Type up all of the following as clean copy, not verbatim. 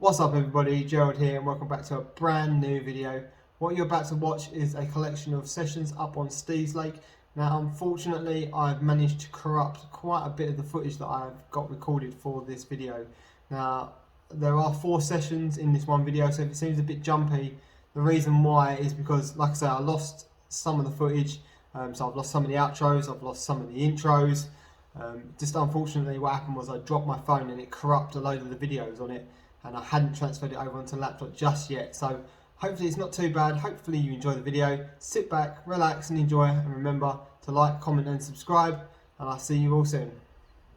What's up everybody, Gerald here and welcome back to a brand new video. What you're about to watch is a collection of sessions up on Steve's Lake. Now unfortunately I've managed to corrupt quite a bit of the footage that I've got recorded for this video. Now there are 4 sessions in this one video, so if it seems a bit jumpy, the reason why is because, like I say, I lost some of the footage. So I've lost some of the outros, I've lost some of the intros. Just unfortunately what happened was I dropped my phone and it corrupted a load of the videos on it, and I hadn't transferred it over onto the laptop just yet. So hopefully it's not too bad. Hopefully you enjoy the video. Sit back, relax and enjoy, and remember to like, comment and subscribe, and I'll see you all soon.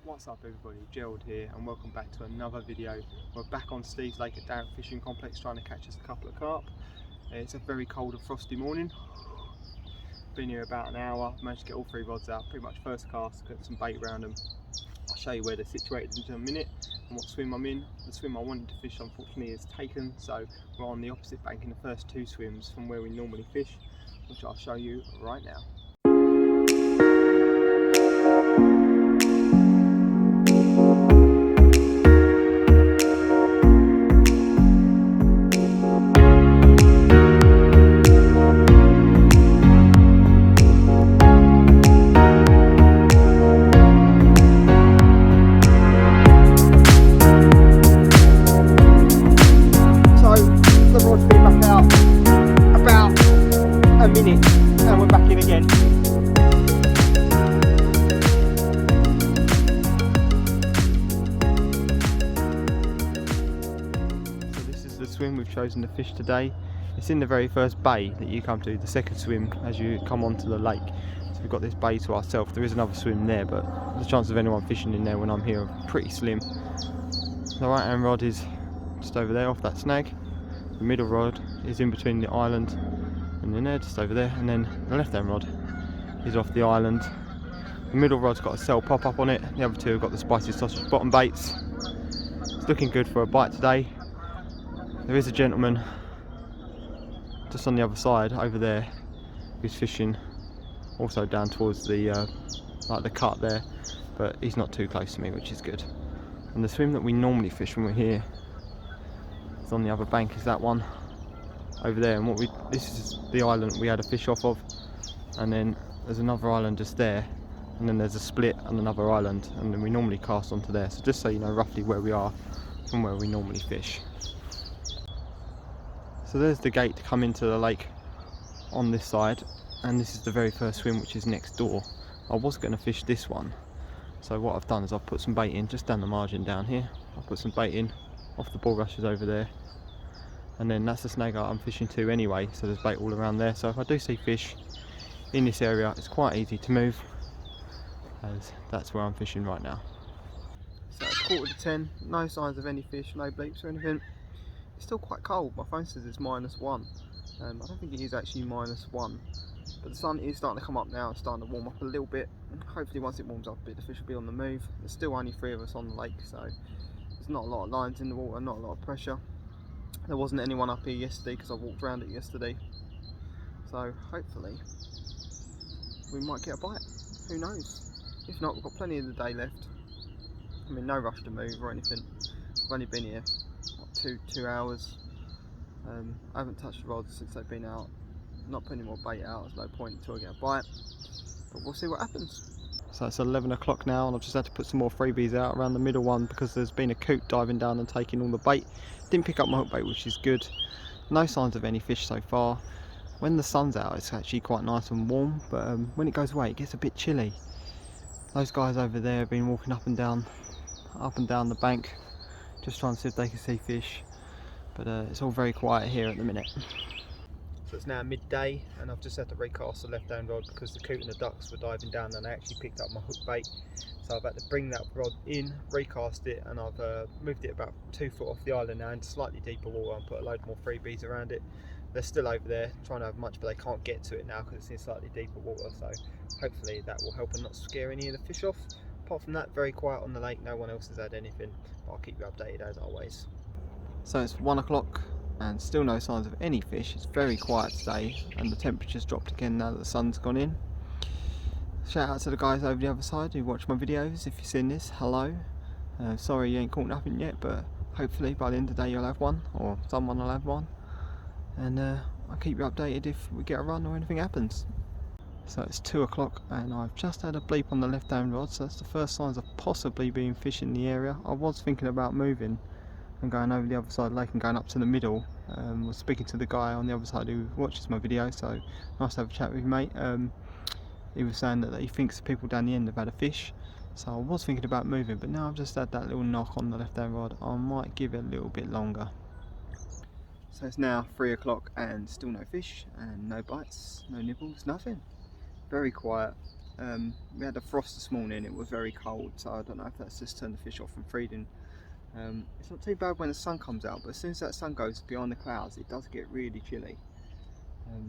What's up everybody, Gerald here and welcome back to another video. We're back on Steve's Lake at Darenth Fishing Complex trying to catch us a couple of carp. It's a very cold and frosty morning. Been here about an hour, managed to get all 3 rods out, pretty much first cast, got some bait around them. I'll show you where they're situated in a minute and what swim I'm in. The swim I wanted to fish unfortunately is taken, so we're on the opposite bank in the first 2 swims from where we normally fish, which I'll show you right now. And we're back in again. So this is the swim we've chosen to fish today. It's in the very first bay that you come to, the second swim as you come onto the lake. So we've got this bay to ourselves. There is another swim there, but the chance of anyone fishing in there when I'm here are pretty slim. The right hand rod is just over there off that snag. The middle rod is in between the island and then there, just over there, and then the left hand rod is off the island. The middle rod's got a cell pop up on it, the other 2 have got the spicy sausage bottom baits. It's looking good for a bite today. There is a gentleman just on the other side over there who's fishing also down towards the like the cut there, but he's not too close to me, which is good. And the swim that we normally fish when we're here is on the other bank, is that one over there, and this is the island we had a fish off of, and then there's another island just there, and then there's a split and another island, and then we normally cast onto there. So just so you know roughly where we are from where we normally fish. So there's the gate to come into the lake on this side, and this is the very first swim, which is next door. I was going to fish this one, so what I've done is I've put some bait in just down the margin down here. I've put some bait in off the bulrushes over there, and then that's the snag I'm fishing to anyway, so there's bait all around there. So if I do see fish in this area, it's quite easy to move, as that's where I'm fishing right now. So it's 9:45, no signs of any fish, no bleeps or anything. It's still quite cold. My phone says it's -1. I don't think it is actually -1, but the sun is starting to come up now. It's starting to warm up a little bit, and hopefully once it warms up a bit the fish will be on the move. There's still only 3 of us on the lake, so there's not a lot of lines in the water, not a lot of pressure. There wasn't anyone up here yesterday because I walked around it yesterday, so hopefully we might get a bite. Who knows? If not, we've got plenty of the day left. I mean, no rush to move or anything. I've only been here what, 2 hours. I haven't touched the rods since they've been out. Not putting any more bait out, there's no point until I get a bite, but we'll see what happens. So it's 11 o'clock now, and I've just had to put some more freebies out around the middle one because there's been a coot diving down and taking all the bait. Didn't pick up my hook bait, which is good. No signs of any fish so far. When the sun's out it's actually quite nice and warm, but when it goes away it gets a bit chilly. Those guys over there have been walking up and down the bank just trying to see if they can see fish, but it's all very quiet here at the minute. So it's now midday and I've just had to recast the left hand rod because the coot and the ducks were diving down and I actually picked up my hook bait. So I've had to bring that rod in, recast it, and I've moved it about 2 foot off the island now into slightly deeper water and put a load more freebies around it. They're still over there trying to have much, but they can't get to it now because it's in slightly deeper water, so hopefully that will help and not scare any of the fish off. Apart from that, very quiet on the lake, no one else has had anything, but I'll keep you updated as always. So it's 1 o'clock and still no signs of any fish. It's very quiet today and the temperature's dropped again now that the sun's gone in. Shout out to the guys over the other side who watch my videos. If you've seen this, hello. Sorry you ain't caught nothing yet, but hopefully by the end of the day you'll have one, or someone will have one, and I'll keep you updated if we get a run or anything happens. So it's 2 o'clock and I've just had a bleep on the left hand rod, so that's the first signs of possibly being fish in the area. I was thinking about moving and going over the other side of the lake and going up to the middle. I was speaking to the guy on the other side who watches my video, so nice to have a chat with you, mate. He was saying that he thinks the people down the end have had a fish, so I was thinking about moving, but now I've just had that little knock on the left hand rod, I might give it a little bit longer. So it's now 3 o'clock and still no fish and no bites, no nibbles, nothing. Very quiet. We had a frost this morning, it was very cold, so I don't know if that's just turned the fish off from feeding. It's not too bad when the sun comes out, but as soon as that sun goes behind the clouds it does get really chilly.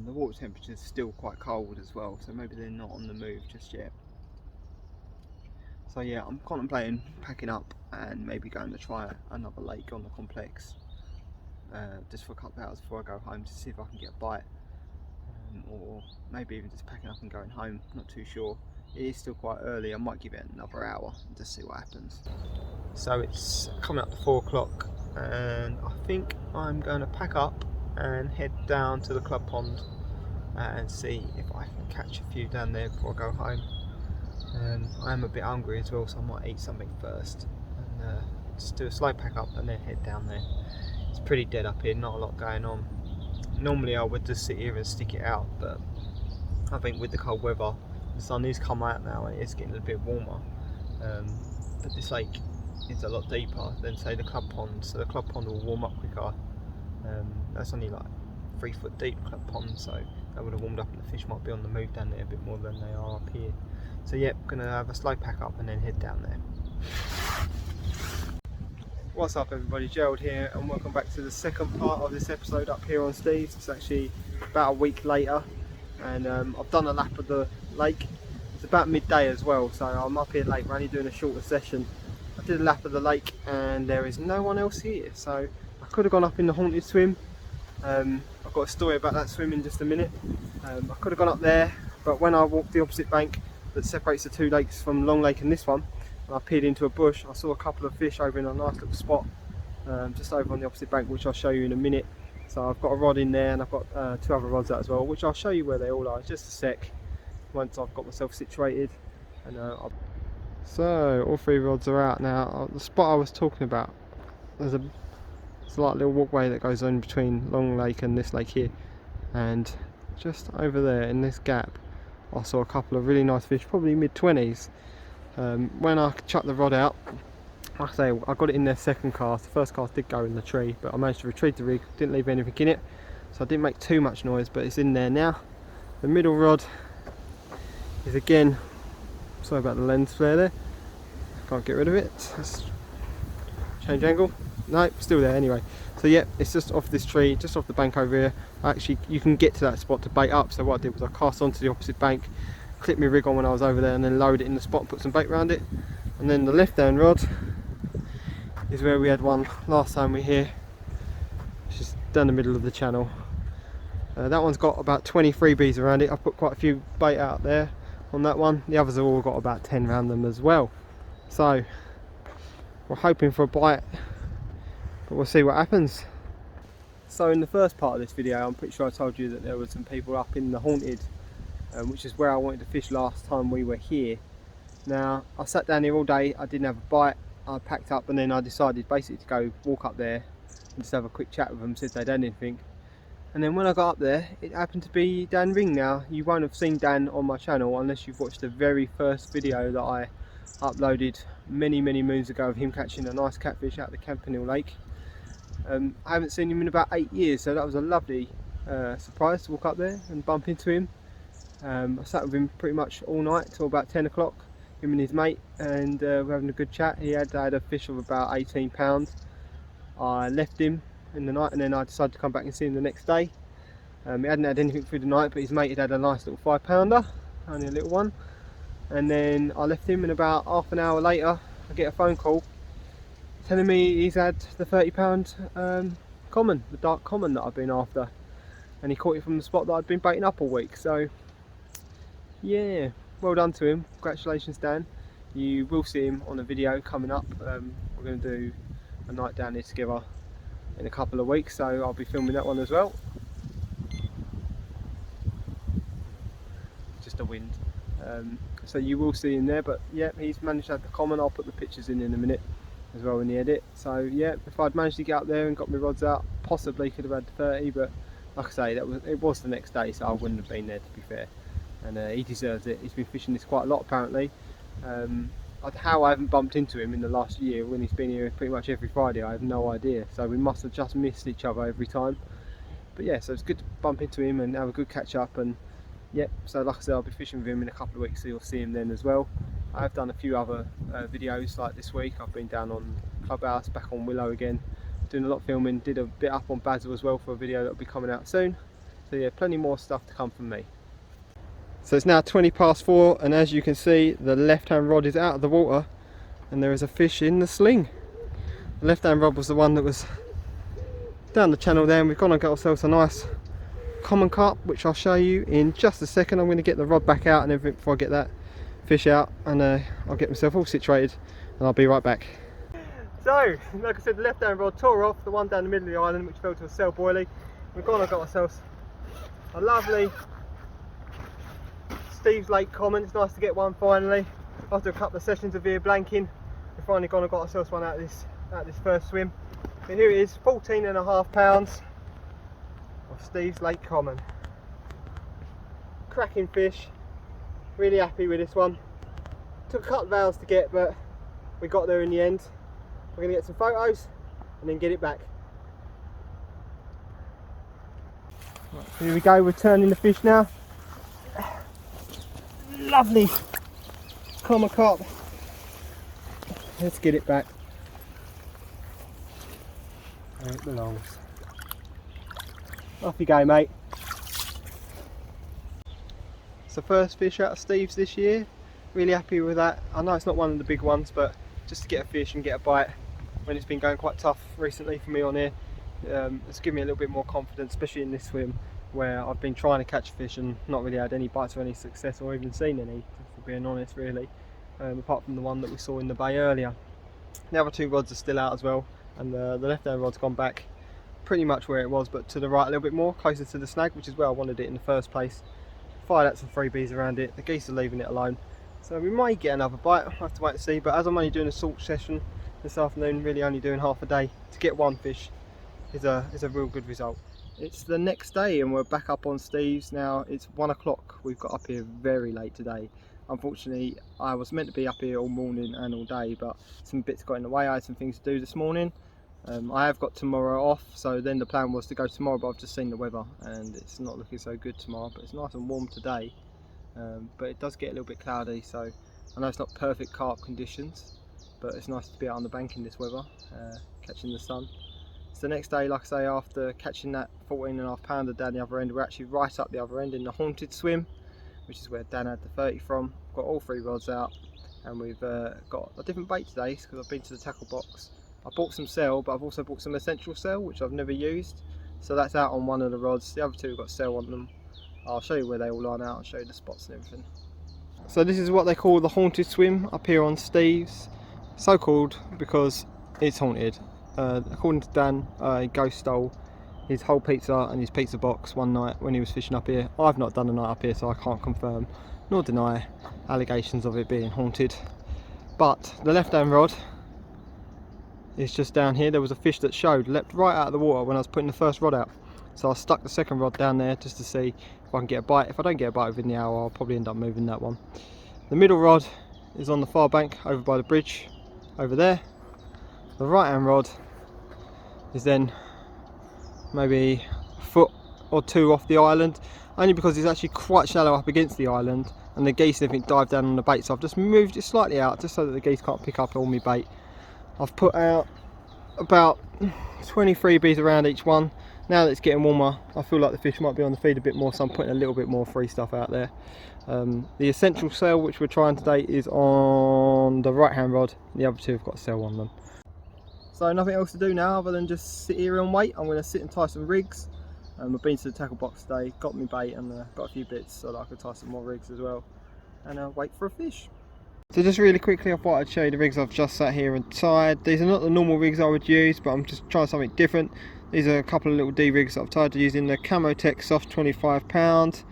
The water temperature is still quite cold as well, so maybe they're not on the move just yet. So yeah, I'm contemplating packing up and maybe going to try another lake on the complex, just for a couple of hours before I go home to see if I can get a bite. Or maybe even just packing up and going home, not too sure. It is still quite early, I might give it another hour and just see what happens. So it's coming up to 4 o'clock and I think I'm going to pack up and head down to the club pond and see if I can catch a few down there before I go home. I am a bit hungry as well, so I might eat something first and just do a slow pack up and then head down there. It's pretty dead up here, not a lot going on. Normally I would just sit here and stick it out, but I think with the cold weather, the sun is come out now and it's getting a bit warmer. But this lake is a lot deeper than say the club pond, so the club pond will warm up quicker. That's only like 3 foot deep club pond, so that would have warmed up and the fish might be on the move down there a bit more than they are up here. So yeah, gonna have a slow pack up and then head down there. What's up everybody, Gerald here and welcome back to the second part of this episode up here on Steve's. It's actually about a week later and I've done a lap of the lake. It's about midday as well, so I'm up here late. We're only doing a shorter session. I did a lap of the lake and there is no one else here, so I could have gone up in the haunted swim. I've got a story about that swim in just a minute. I could have gone up there, but when I walked the opposite bank that separates the two lakes from Long Lake and this one, and I peered into a bush, I saw a couple of fish over in a nice little spot just over on the opposite bank, which I'll show you in a minute. So I've got a rod in there and I've got 2 other rods out as well, which I'll show you where they all are in just a sec once I've got myself situated. And so all 3 rods are out now. The spot I was talking about, there's a like little walkway that goes on between Long Lake and this lake here, and just over there in this gap I saw a couple of really nice fish, probably mid-20s. When I chucked the rod out, like I say, I got it in their second cast. The first cast did go in the tree, but I managed to retrieve the rig, didn't leave anything in it, so I didn't make too much noise, but it's in there now. The middle rod is again, sorry about the lens flare there, can't get rid of it. Let's change angle. No, still there anyway. So yeah, it's just off this tree, just off the bank over here. Actually, you can get to that spot to bait up, so what I did was I cast onto the opposite bank, clipped my rig on when I was over there and then lowered it in the spot and put some bait around it. And then the left hand rod is where we had one last time we were here, which is down the middle of the channel. That one's got about 20 freebies around it. I put quite a few bait out there on that one. The others have all got about 10 around them as well. So we're hoping for a bite, but we'll see what happens. So in the first part of this video, I'm pretty sure I told you that there were some people up in the haunted, which is where I wanted to fish last time we were here. Now I sat down here all day, I didn't have a bite, I packed up and then I decided basically to go walk up there and just have a quick chat with them, see if they'd had anything. And then when I got up there, it happened to be Dan Ring. Now you won't have seen Dan on my channel unless you've watched the very first video that I uploaded many moons ago of him catching a nice catfish out of the Campanile Lake. I haven't seen him in about 8 years, so that was a lovely surprise to walk up there and bump into him. I sat with him pretty much all night till about 10 o'clock, him and his mate, and we're having a good chat. He had a fish of about 18 pounds. I left him in the night and then I decided to come back and see him the next day. He hadn't had anything through the night, but his mate had a nice little 5-pounder, only a little one. And then I left him, and about half an hour later I get a phone call telling me he's had the 30-pound common, the dark common that I've been after, and he caught it from the spot that I'd been baiting up all week. So yeah, well done to him, congratulations Dan. You will see him on a video coming up. We're going to do a night down here together in a couple of weeks, so I'll be filming that one as well. Just a wind. So you will see him there, but yeah, he's managed to have the common. I'll put the pictures in a minute as well in the edit. So yeah, if I'd managed to get up there and got my rods out, possibly could have had 30, but like I say, it was the next day, so I wouldn't have been there, to be fair. And he deserves it. He's been fishing this quite a lot apparently. How I haven't bumped into him in the last year when he's been here pretty much every Friday, I have no idea. So we must have just missed each other every time. But yeah, so it's good to bump into him and have a good catch up. And yep, so like I said, I'll be fishing with him in a couple of weeks, so you'll see him then as well. I've done a few other videos like this week. I've been down on Clubhouse, back on Willow again, doing a lot of filming. Did a bit up on Basil as well for a video that will be coming out soon. So yeah, plenty more stuff to come from me. So it's now 4:20, and as you can see, the left hand rod is out of the water and there is a fish in the sling. The left hand rod was the one that was down the channel there, and we've gone and got ourselves a nice common carp, which I'll show you in just a second. I'm going to get the rod back out and everything before I get that fish out, and I'll get myself all situated and I'll be right back. So, like I said, the left hand rod tore off, the one down the middle of the island which fell to a cell boilie. We've gone and got ourselves a lovely Steve's Lake common. It's nice to get one finally. After a couple of sessions of ear blanking, we've finally gone and got ourselves one out of this first swim. But here it is, 14.5 pounds of Steve's Lake common. Cracking fish. Really happy with this one. Took a couple of hours to get, but we got there in the end. We're going to get some photos and then get it back. Right, so here we go, we're turning the fish now. Lovely common carp. Let's get it back where it belongs. Off you go, mate. It's the first fish out of Steve's this year. Really happy with that. I know it's not one of the big ones, but just to get a fish and get a bite when it's been going quite tough recently for me on here, it's given me a little bit more confidence, especially in this swim where I've been trying to catch fish and not really had any bites or any success, or even seen any, for being honest, really, apart from the one that we saw in the bay earlier. The other two rods are still out as well, and the left hand rod's gone back pretty much where it was, but to the right a little bit more, closer to the snag, which is where I wanted it in the first place. Fired out some freebies around it. The geese are leaving it alone, so we might get another bite. I'll have to wait and see, but as I'm only doing a salt session this afternoon, really only doing half a day, to get one fish is a real good result. It's the next day and we're back up on Steve's now. It's 1 o'clock. We've got up here very late today. Unfortunately, I was meant to be up here all morning and all day, but some bits got in the way. I had some things to do this morning. I have got tomorrow off, so then the plan was to go tomorrow, but I've just seen the weather and it's not looking so good tomorrow, but it's nice and warm today. But it does get a little bit cloudy, so I know it's not perfect carp conditions, but it's nice to be out on the bank in this weather, catching the sun. It's the next day, like I say, after catching that 14.5 pounder down the other end. We're actually right up the other end in the haunted swim, which is where Dan had the 30 from. Got all 3 rods out, and we've got a different bait today because I've been to the tackle box. I bought some cell, but I've also bought some essential cell, which I've never used, so that's out on one of the rods. The other 2 have got cell on them. I'll show you where they all line out and show you the spots and everything. So this is what they call the haunted swim up here on Steve's. So called because it's haunted. According to Dan, he ghost stole his whole pizza and his pizza box one night when he was fishing up here. I've not done a night up here, so I can't confirm nor deny allegations of it being haunted. But the left hand rod is just down here. There was a fish that leapt right out of the water when I was putting the first rod out. So I stuck the second rod down there just to see if I can get a bite. If I don't get a bite within the hour, I'll probably end up moving that one. The middle rod is on the far bank over by the bridge over there. The right hand rod is then maybe a foot or 2 off the island, only because it's actually quite shallow up against the island and the geese and everything dive down on the bait, so I've just moved it slightly out just so that the geese can't pick up all my bait. I've put out about 20 freebies around each one. Now that it's getting warmer, I feel like the fish might be on the feed a bit more, so I'm putting a little bit more free stuff out there. The essential cell which we're trying today is on the right hand rod, the other 2 have got a cell on them. So nothing else to do now other than just sit here and wait. I'm going to sit and tie some rigs. I've been to the tackle box today, got me bait and got a few bits so that I could tie some more rigs as well, and wait for a fish. So just really quickly, I thought I'd show you the rigs I've just sat here and tied. These are not the normal rigs I would use, but I'm just trying something different. These are a couple of little D rigs that I've tied using the Camotech Soft 25 lb.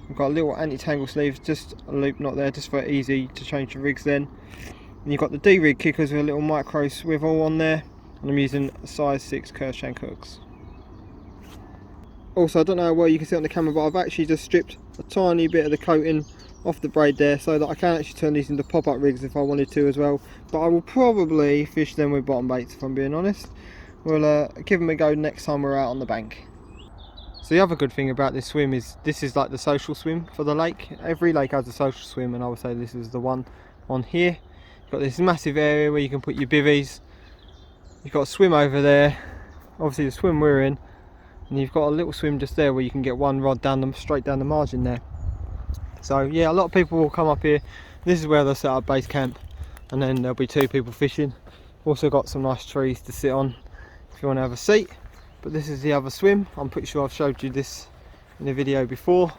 I've got a little anti-tangle sleeves, just a loop knot there, just for easy to change the rigs then. And you've got the D rig kickers with a little micro swivel on there, and I'm using size 6 curve shank hooks. Also, I don't know how well you can see on the camera, but I've actually just stripped a tiny bit of the coating off the braid there, so that I can actually turn these into pop-up rigs if I wanted to as well. But I will probably fish them with bottom baits, if I'm being honest. We'll give them a go next time we're out on the bank. So the other good thing about this swim is this is like the social swim for the lake. Every lake has a social swim, and I would say this is the one on here. You've got this massive area where you can put your bivvies. You've got a swim over there, obviously the swim we're in, and you've got a little swim just there where you can get one rod down straight down the margin there. So yeah, a lot of people will come up here. This is where they'll set up base camp, and then there'll be 2 people fishing. Also got some nice trees to sit on if you want to have a seat. But this is the other swim. I'm pretty sure I've showed you this in a video before.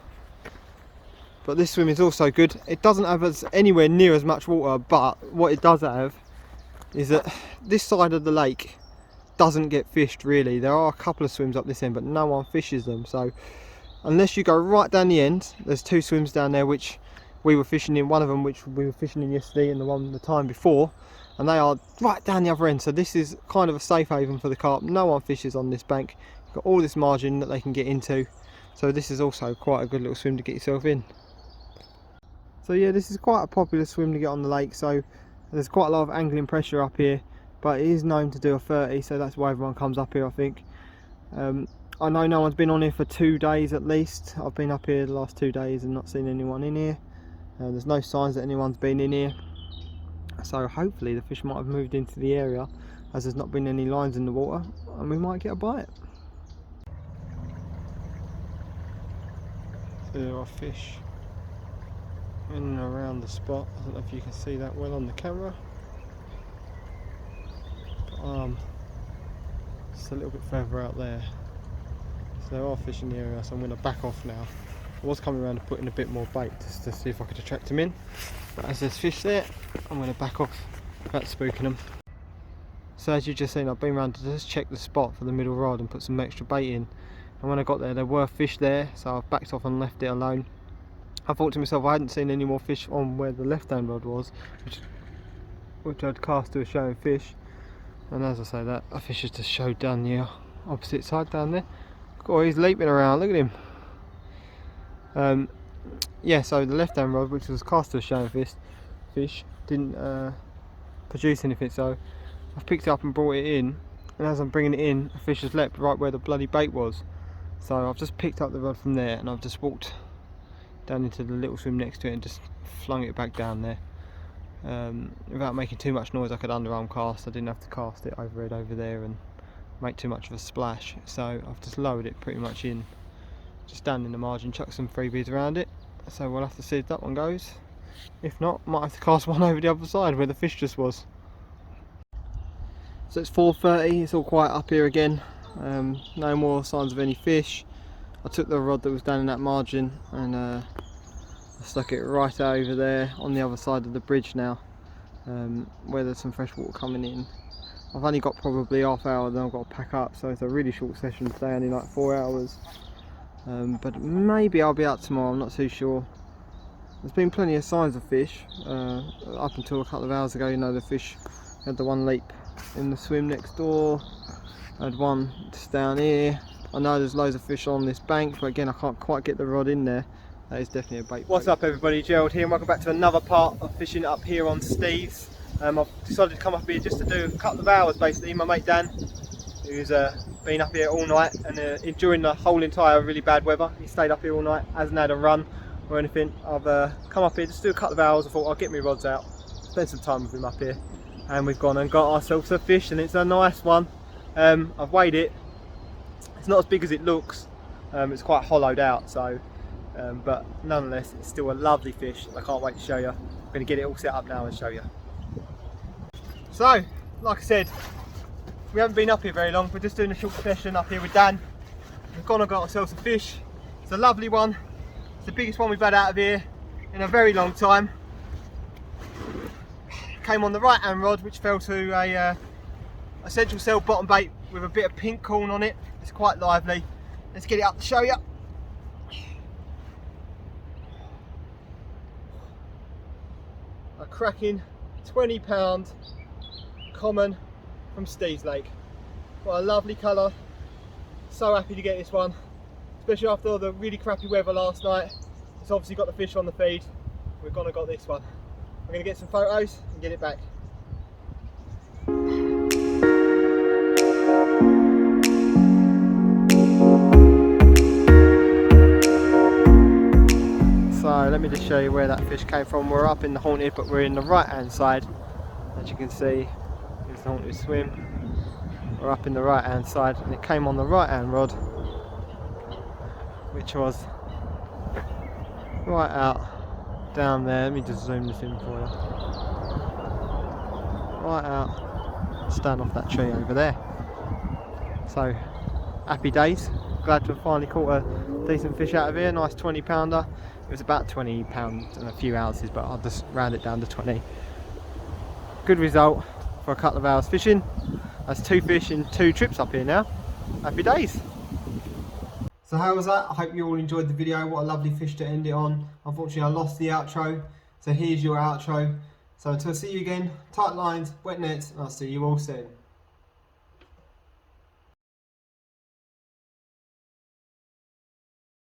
But this swim is also good. It doesn't have anywhere near as much water, but what it does have is that this side of the lake doesn't get fished really. There are a couple of swims up this end, but no one fishes them. So unless you go right down the end, there's 2 swims down there which we were fishing in. One of them which we were fishing in yesterday, and the one the time before, and they are right down the other end. So this is kind of a safe haven for the carp. No one fishes on this bank. You've got all this margin that they can get into, so this is also quite a good little swim to get yourself in. So yeah, this is quite a popular swim to get on the lake. So there's quite a lot of angling pressure up here, but it is known to do a 30, so that's why everyone comes up here, I think. I know no one's been on here for 2 days at least. I've been up here the last 2 days and not seen anyone in here. There's no signs that anyone's been in here, so hopefully the fish might have moved into the area, as there's not been any lines in the water, and we might get a bite. So there are fish in and around the spot. I don't know if you can see that well on the camera, but just a little bit further out there. So there are fish in the area, so I'm going to back off now. I was coming around to put in a bit more bait just to see if I could attract them in, but as there's fish there, I'm going to back off without spooking them. So as you've just seen, I've been around to just check the spot for the middle rod and put some extra bait in, and when I got there were fish there, so I've backed off and left it alone. I thought to myself I hadn't seen any more fish on where the left hand rod was, which I'd cast to a showing fish, and as I say that, a fish has just showed down the opposite side down there. Oh, he's leaping around, look at him. Yeah, so the left hand rod, which was cast to a showing fish, didn't produce anything, so I've picked it up and brought it in, and as I'm bringing it in, a fish has leapt right where the bloody bait was. So I've just picked up the rod from there, and I've just walked down into the little swim next to it and just flung it back down there. Without making too much noise, I could underarm cast. I didn't have to cast it overhead over there and make too much of a splash, so I've just lowered it pretty much in, just down in the margin, chuck some freebies around it. So we'll have to see if that one goes. If not, might have to cast one over the other side where the fish just was. So it's 4:30, it's all quiet up here again. No more signs of any fish. I took the rod that was down in that margin and I stuck it right over there on the other side of the bridge now, where there's some fresh water coming in. I've only got probably half hour, then I've got to pack up, so it's a really short session today, only like 4 hours. But maybe I'll be out tomorrow, I'm not too sure. There's been plenty of signs of fish. Up until a couple of hours ago, you know, the fish had the one leap in the swim next door. I had one just down here. I know there's loads of fish on this bank, but again I can't quite get the rod in there. That is definitely a bait. What's up everybody, Gerald here, and welcome back to another part of fishing up here on Steve's. I've decided to come up here just to do a couple of hours basically. My mate Dan, who's been up here all night and enjoying the whole entire really bad weather. He stayed up here all night, hasn't had a run or anything. I've come up here just to do a couple of hours. I thought I'll get my rods out, spend some time with him up here, and we've gone and got ourselves a fish, and it's a nice one. I've weighed it. It's not as big as it looks. It's quite hollowed out, so but nonetheless it's still a lovely fish. I can't wait to show you. I'm going to get it all set up now and show you. So like I said, we haven't been up here very long. We're just doing a short session up here with Dan. We've gone and got ourselves a fish. It's a lovely one. It's the biggest one we've had out of here in a very long time. came on the right hand rod, which fell to a central cell bottom bait with a bit of pink corn on it. It's quite lively. Let's get it up to show you. A cracking 20-pound common from Steve's Lake. What a lovely colour. So happy to get this one, especially after all the really crappy weather last night. It's obviously got the fish on the feed. We're gonna got this one. I'm gonna get some photos and get it back. So let me just show you where that fish came from. We're up in the haunted, but we're in the right hand side. As you can see, here's the haunted swim. We're up in the right hand side, and it came on the right hand rod, which was right out down there. Let me just zoom this in for you. Right out, stand off that tree over there. So happy days. Glad to have finally caught a decent fish out of here. Nice 20-pounder. It was about 20 pounds and a few ounces, but I'll just round it down to 20. Good result for a couple of hours fishing. That's 2 fish in 2 trips up here now. Happy days. So how was that? I hope you all enjoyed the video. What a lovely fish to end it on. Unfortunately I lost the outro, so here's your outro. So until I see you again, tight lines, wet nets, and I'll see you all soon.